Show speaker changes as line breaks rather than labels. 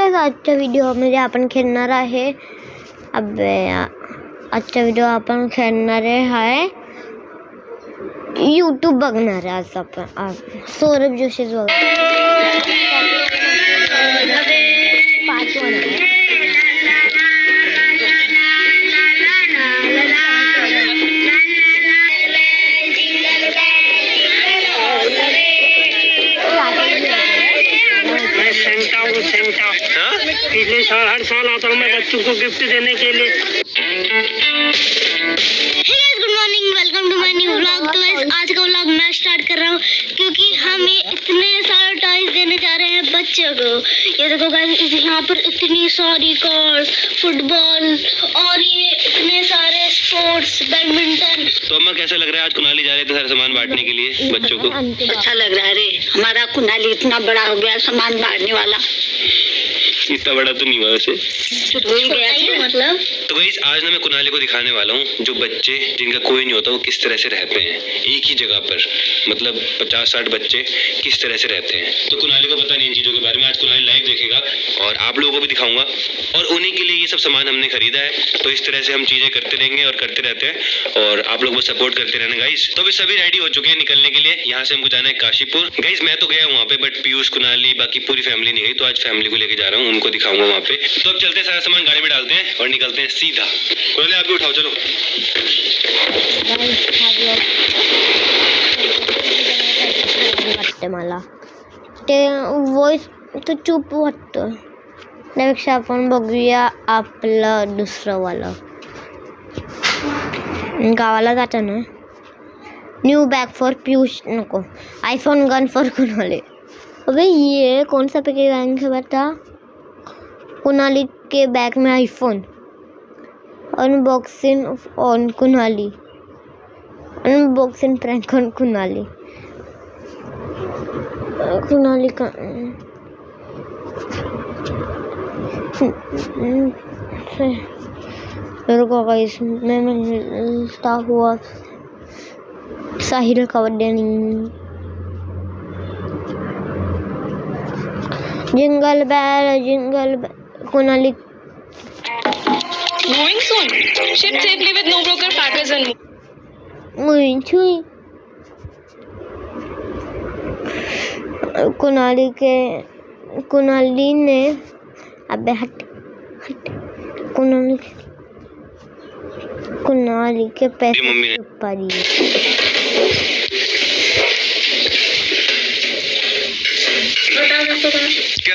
Guys, आजच्या व्हिडिओमध्ये आपण खेळणार आहे आजच्या व्हिडिओ आपण खेळणार आहे यूट्यूब बघणार आहे। आज आपण सौरभ जोशी
पिछले साल हर साल आता हूँ मैं बच्चों को गिफ्ट देने के लिए।
Good morning, welcome to my new vlog. तो आज का व्लॉग मैं स्टार्ट कर रहा हूँ क्योंकि हम इतने सारे टॉयज देने जा रहे हैं बच्चों को। ये देखो गाइस, यहाँ पर इतनी सारी कार्स, फुटबॉल और ये इतने सारे स्पोर्ट्स, बैडमिंटन।
तो अम्मा कैसा लग रहा है आज कुनाली जा रहे थे सारा सामान बांटने के लिए बच्चों को?
अच्छा लग रहा है रे, हमारा कुनाली इतना बड़ा हो गया सामान बांटने वाला।
इतना बड़ा तो नहीं हुआ वैसे,
हो ही गया था
मतलब।
तो गाइस आज ना मैं कुनाली को दिखाने वाला हूँ जो बच्चे जिनका कोई नहीं होता वो किस तरह से रहते हैं एक ही जगह पर, मतलब 50-60 बच्चे किस तरह से रहते हैं। तो कुनाली को पता नहीं इन चीज़ों के बारे में, आज कुनाली लाइव देखेगा और आप लोगों को भी दिखाऊंगा। और उन्हीं के लिए ये सब सामान हमने खरीदा है, तो इस तरह से हम चीज़ें करते रहेंगे और करते रहते हैं और आप लोग बस सपोर्ट करते रहना गाइस। तो अभी सभी रेडी हो चुके हैं निकलने के लिए। यहाँ से हमको जाना है काशीपुर। गाइस मैं तो गया वहाँ पे, बट पीयूष, कुनाली, बाकी पूरी फैमिली नहीं गई, तो आज फैमिली को लेके जा रहा हूँ, उनको दिखाऊंगा वहाँ पे। तो अब चलते हैं, सारा सामान गाड़ी में डालते हैं और निकलते हैं सीधा। कुनाली आप भी उठाओ, चलो।
मला ते वॉइस तो चूप वाटतं, त्यापेक्षा आपण बघूया आपलं दुसरं वाला। गावाला जाताना न्यू बैग फॉर पीयूष, नको, आईफोन गन फॉर कुनाली। अबे ये कौन सा पैकेज है बेटा? कुनाली के बैग में iPhone, unboxing on Kunali, unboxing prank on Kunali. Kunali का रुको गाइस, मैं मिलता हुआ साहिल का बर्थडे नहीं। Jingle bell Kunali.
Moving soon. Ship safely with no broker packers and
Kunali ने अबे हट कुनाली के पैसे ऊपर ही।
क्या